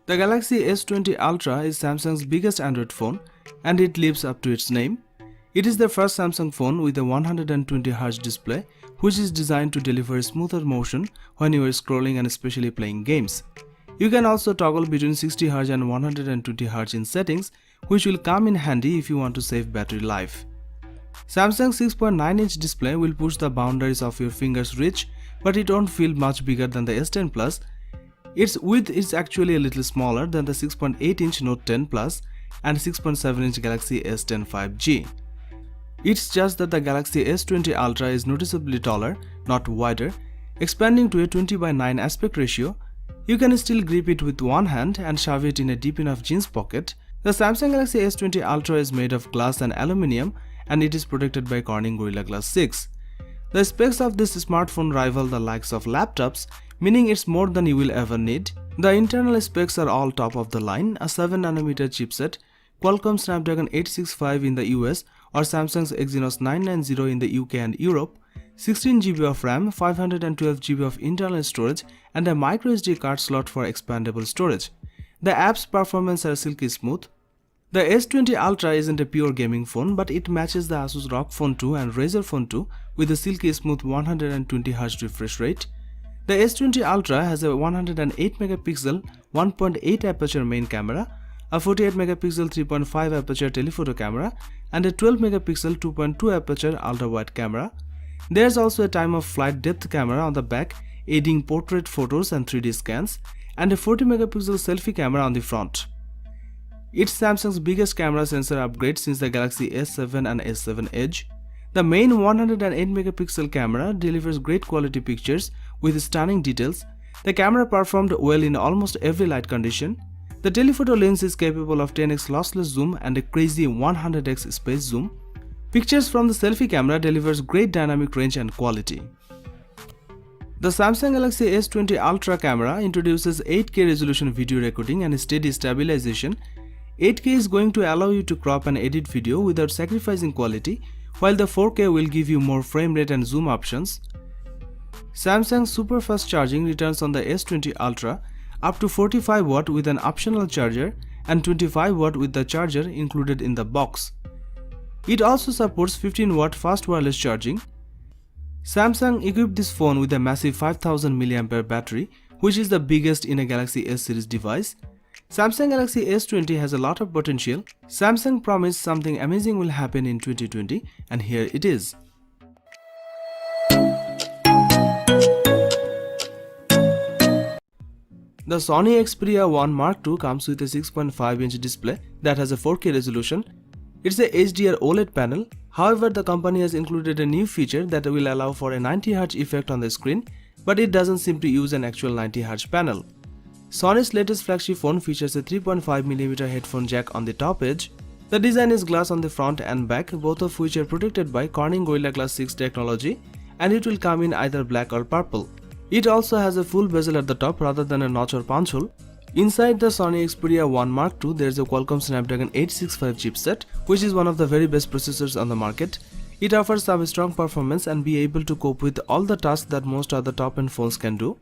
The Galaxy S20 Ultra is Samsung's biggest Android phone and it lives up to its name. It is the first Samsung phone with a 120Hz display which is designed to deliver smoother motion when you are scrolling and especially playing games. You can also toggle between 60Hz and 120Hz in settings, which will come in handy if you want to save battery life. Samsung's 6.9-inch display will push the boundaries of your finger's reach, but it won't feel much bigger than the S10 Plus. Its width is actually a little smaller than the 6.8-inch Note 10 Plus and 6.7-inch Galaxy S10 5G. It's just that the Galaxy S20 Ultra is noticeably taller, not wider, expanding to a 20:9 aspect ratio. You can still grip it with one hand and shove it in a deep enough jeans pocket. The Samsung Galaxy S20 Ultra is made of glass and aluminium and it is protected by Corning Gorilla Glass 6. The specs of this smartphone rival the likes of laptops, meaning it's more than you will ever need. The internal specs are all top of the line: a 7nm chipset, Qualcomm Snapdragon 865 in the US or Samsung's Exynos 990 in the UK and Europe, 16GB of RAM, 512GB of internal storage and a microSD card slot for expandable storage. The app's performance are silky smooth. The S20 Ultra isn't a pure gaming phone, but it matches the Asus ROG Phone 2 and Razer Phone 2 with a silky smooth 120Hz refresh rate. The S20 Ultra has a 108MP 1.8 aperture main camera, a 48MP 3.5 aperture telephoto camera and a 12MP 2.2 aperture ultra-wide camera. There's also a time-of-flight depth camera on the back aiding portrait photos and 3D scans, and a 40MP selfie camera on the front. It's Samsung's biggest camera sensor upgrade since the Galaxy S7 and S7 Edge. The main 108MP camera delivers great quality pictures with stunning details. The camera performed well in almost every light condition. The telephoto lens is capable of 10x lossless zoom and a crazy 100x space zoom. Pictures from the selfie camera delivers great dynamic range and quality. The Samsung Galaxy S20 Ultra camera introduces 8K resolution video recording and steady stabilization. 8K is going to allow you to crop and edit video without sacrificing quality, while the 4K will give you more frame rate and zoom options. Samsung's super fast charging returns on the S20 Ultra, up to 45W with an optional charger and 25W with the charger included in the box. It also supports 15W fast wireless charging. Samsung equipped this phone with a massive 5000 mAh battery, which is the biggest in a Galaxy S series device. Samsung Galaxy S20 has a lot of potential. Samsung promised something amazing will happen in 2020, and here it is. The Sony Xperia 1 Mark II comes with a 6.5-inch display that has a 4K resolution. It's a HDR OLED panel. However, the company has included a new feature that will allow for a 90Hz effect on the screen, but it doesn't seem to use an actual 90Hz panel. Sony's latest flagship phone features a 3.5mm headphone jack on the top edge. The design is glass on the front and back, both of which are protected by Corning Gorilla Glass 6 technology, and it will come in either black or purple. It also has a full bezel at the top rather than a notch or punch hole. Inside the Sony Xperia 1 Mark II, there is a Qualcomm Snapdragon 865 chipset, which is one of the very best processors on the market. It offers some strong performance and be able to cope with all the tasks that most other top-end phones can do.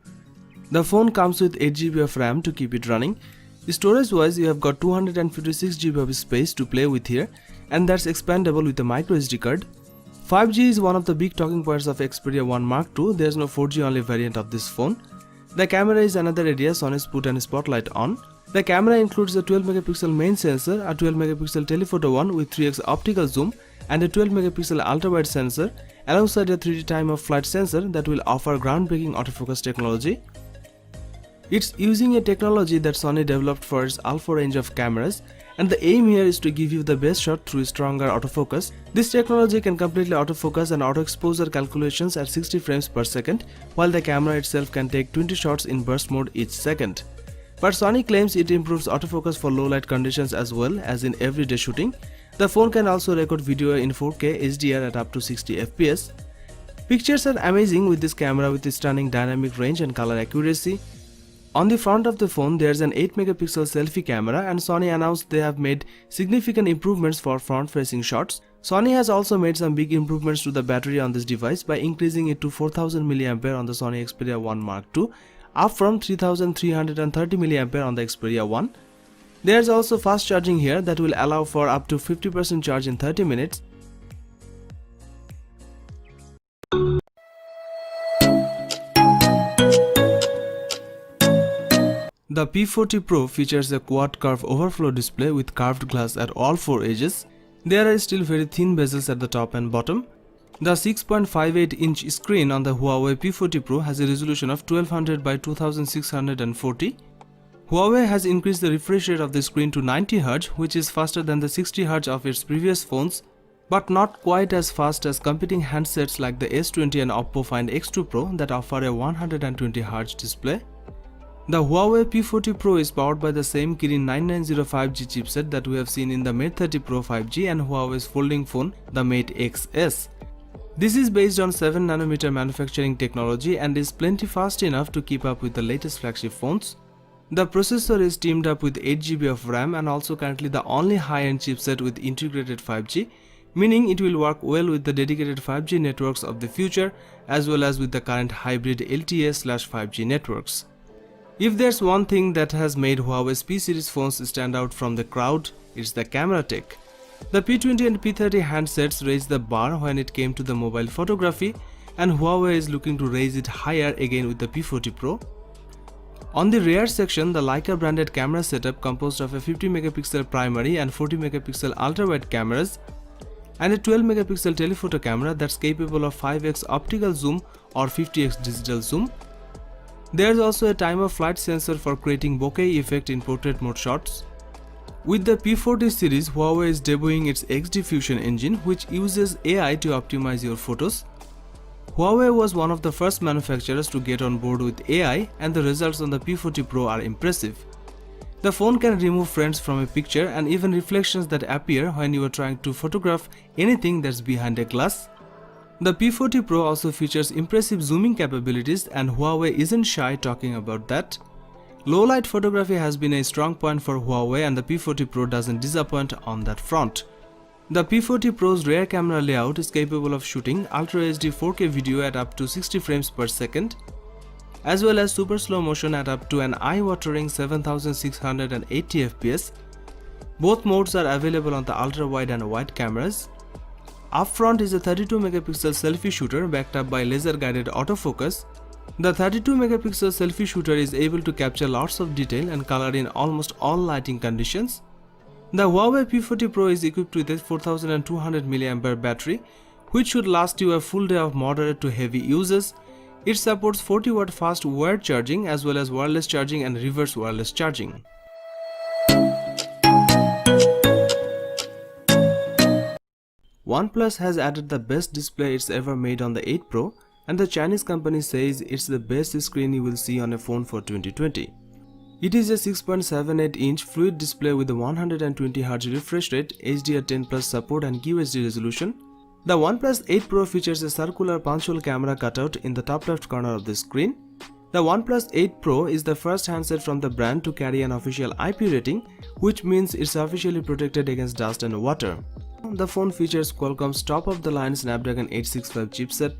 The phone comes with 8GB of RAM to keep it running. Storage-wise, you have got 256GB of space to play with here, and that's expandable with a microSD card. 5G is one of the big talking points of Xperia 1 Mark II. There's no 4G only variant of this phone. The camera is another area Sony's put a spotlight on. The camera includes a 12MP main sensor, a 12MP telephoto one with 3x optical zoom, and a 12MP ultra-wide sensor, alongside a 3D time-of-flight sensor that will offer groundbreaking autofocus technology. It's using a technology that Sony developed for its alpha range of cameras, and the aim here is to give you the best shot through stronger autofocus. This technology can completely autofocus and auto exposure calculations at 60 frames per second, while the camera itself can take 20 shots in burst mode each second. But Sony claims it improves autofocus for low light conditions as well as in everyday shooting. The phone can also record video in 4K HDR at up to 60fps. Pictures are amazing with this camera with stunning dynamic range and color accuracy. On the front of the phone, there's an 8MP selfie camera, and Sony announced they have made significant improvements for front-facing shots. Sony has also made some big improvements to the battery on this device by increasing it to 4000 mAh on the Sony Xperia 1 Mark II, up from 3330 mAh on the Xperia 1. There's also fast charging here that will allow for up to 50% charge in 30 minutes. The P40 Pro features a quad curve overflow display with curved glass at all four edges. There are still very thin bezels at the top and bottom. The 6.58-inch screen on the Huawei P40 Pro has a resolution of 1200 by 2640. Huawei has increased the refresh rate of the screen to 90 Hz, which is faster than the 60 Hz of its previous phones, but not quite as fast as competing handsets like the S20 and Oppo Find X2 Pro that offer a 120 Hz display. The Huawei P40 Pro is powered by the same Kirin 9905G chipset that we have seen in the Mate 30 Pro 5G and Huawei's folding phone, the Mate XS. This is based on 7nm manufacturing technology and is plenty fast enough to keep up with the latest flagship phones. The processor is teamed up with 8GB of RAM and also currently the only high-end chipset with integrated 5G, meaning it will work well with the dedicated 5G networks of the future as well as with the current hybrid LTE/5G networks. If there's one thing that has made Huawei's P series phones stand out from the crowd, it's the camera tech. The P20 and P30 handsets raised the bar when it came to the mobile photography, and Huawei is looking to raise it higher again with the P40 Pro. On the rear section, the Leica branded camera setup composed of a 50MP primary and 40MP ultra-wide cameras and a 12MP telephoto camera that's capable of 5x optical zoom or 50x digital zoom. There's also a time-of-flight sensor for creating bokeh effect in portrait mode shots. With the P40 series, Huawei is debuting its XD Fusion engine, which uses AI to optimize your photos. Huawei was one of the first manufacturers to get on board with AI, and the results on the P40 Pro are impressive. The phone can remove friends from a picture and even reflections that appear when you are trying to photograph anything that's behind a glass. The P40 Pro also features impressive zooming capabilities, and Huawei isn't shy talking about that. Low-light photography has been a strong point for Huawei, and the P40 Pro doesn't disappoint on that front. The P40 Pro's rear camera layout is capable of shooting Ultra HD 4K video at up to 60 frames per second, as well as super slow motion at up to an eye-watering 7680 fps. Both modes are available on the ultra-wide and wide cameras. Up front is a 32MP selfie shooter backed up by laser-guided autofocus. The 32MP selfie shooter is able to capture lots of detail and color in almost all lighting conditions. The Huawei P40 Pro is equipped with a 4200 mAh battery, which should last you a full day of moderate to heavy uses. It supports 40W fast wired charging as well as wireless charging and reverse wireless charging. OnePlus has added the best display it's ever made on the 8 Pro, and the Chinese company says it's the best screen you will see on a phone for 2020. It is a 6.78-inch fluid display with a 120Hz refresh rate, HDR10+ support and QHD resolution. The OnePlus 8 Pro features a circular punch-hole camera cutout in the top left corner of the screen. The OnePlus 8 Pro is the first handset from the brand to carry an official IP rating, which means it's officially protected against dust and water. The phone features Qualcomm's top-of-the-line Snapdragon 865 chipset,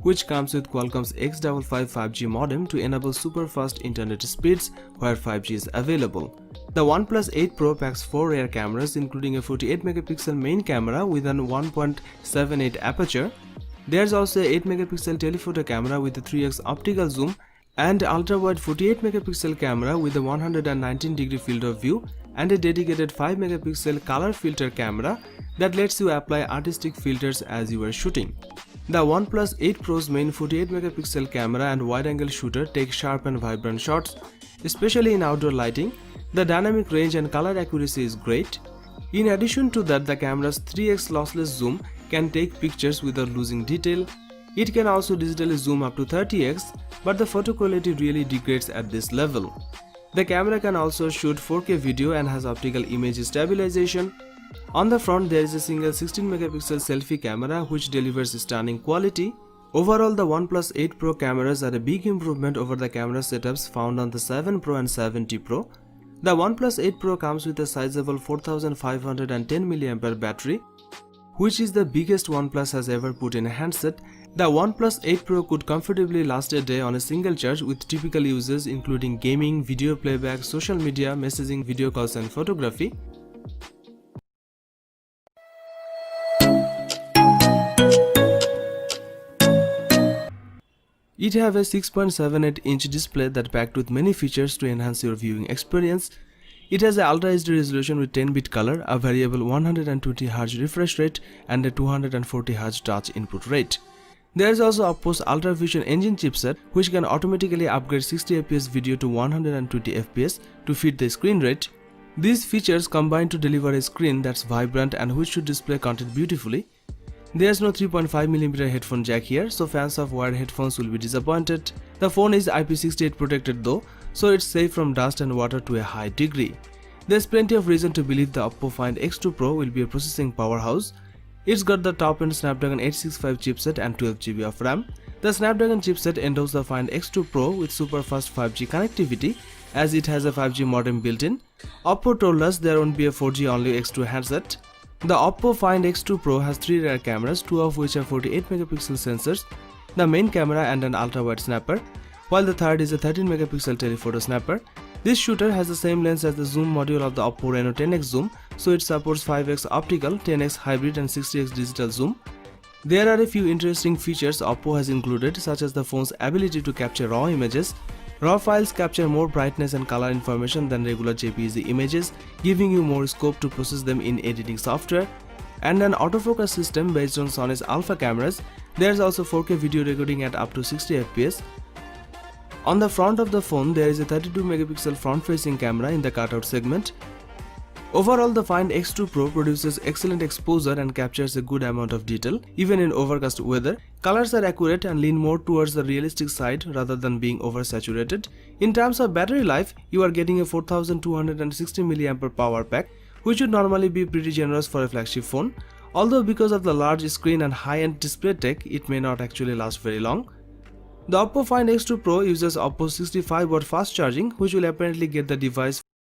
which comes with Qualcomm's X55 5G modem to enable super-fast internet speeds where 5G is available. The OnePlus 8 Pro packs 4 rear cameras, including a 48MP main camera with an 1.78 aperture. There's also a 8MP telephoto camera with a 3x optical zoom and ultra-wide 48MP camera with a 119° field of view and a dedicated 5MP color filter camera that lets you apply artistic filters as you are shooting. The OnePlus 8 Pro's main 48MP camera and wide-angle shooter take sharp and vibrant shots, especially in outdoor lighting. The dynamic range and color accuracy is great. In addition to that, the camera's 3x lossless zoom can take pictures without losing detail. It can also digitally zoom up to 30x, but the photo quality really degrades at this level. The camera can also shoot 4K video and has optical image stabilization. On the front, there is a single 16MP selfie camera which delivers stunning quality. Overall, the OnePlus 8 Pro cameras are a big improvement over the camera setups found on the 7 Pro and 7T Pro. The OnePlus 8 Pro comes with a sizable 4510 mAh battery, which is the biggest OnePlus has ever put in a handset. The OnePlus 8 Pro could comfortably last a day on a single charge with typical uses including gaming, video playback, social media, messaging, video calls and photography. It have a 6.78-inch display that packed with many features to enhance your viewing experience. It has a Ultra HD resolution with 10-bit color, a variable 120Hz refresh rate and a 240Hz touch input rate. There is also Oppo's Ultra Vision Engine chipset which can automatically upgrade 60fps video to 120fps to fit the screen rate. These features combine to deliver a screen that's vibrant and which should display content beautifully. There's no 3.5mm headphone jack here, so fans of wired headphones will be disappointed. The phone is IP68 protected though, so it's safe from dust and water to a high degree. There's plenty of reason to believe the Oppo Find X2 Pro will be a processing powerhouse. It's got the top-end Snapdragon 865 chipset and 12GB of RAM. The Snapdragon chipset endows the Find X2 Pro with super fast 5G connectivity as it has a 5G modem built-in. Oppo told us there won't be a 4G only X2 handset. The Oppo Find X2 Pro has 3 rear cameras, 2 of which are 48MP sensors, the main camera and an ultra-wide snapper, while the third is a 13MP telephoto snapper. This shooter has the same lens as the zoom module of the Oppo Reno 10x zoom, so it supports 5x optical, 10x hybrid and 60x digital zoom. There are a few interesting features Oppo has included, such as the phone's ability to capture raw images. RAW files capture more brightness and color information than regular JPEG images, giving you more scope to process them in editing software. And an autofocus system based on Sony's alpha cameras. There's also 4K video recording at up to 60fps. On the front of the phone, there is a 32MP front-facing camera in the cutout segment. Overall, the Find X2 Pro produces excellent exposure and captures a good amount of detail, even in overcast weather. Colors are accurate and lean more towards the realistic side rather than being oversaturated. In terms of battery life, you are getting a 4260 mAh power pack, which would normally be pretty generous for a flagship phone. Although because of the large screen and high-end display tech, it may not actually last very long. The Oppo Find X2 Pro uses Oppo's 65W fast charging, which will apparently get the device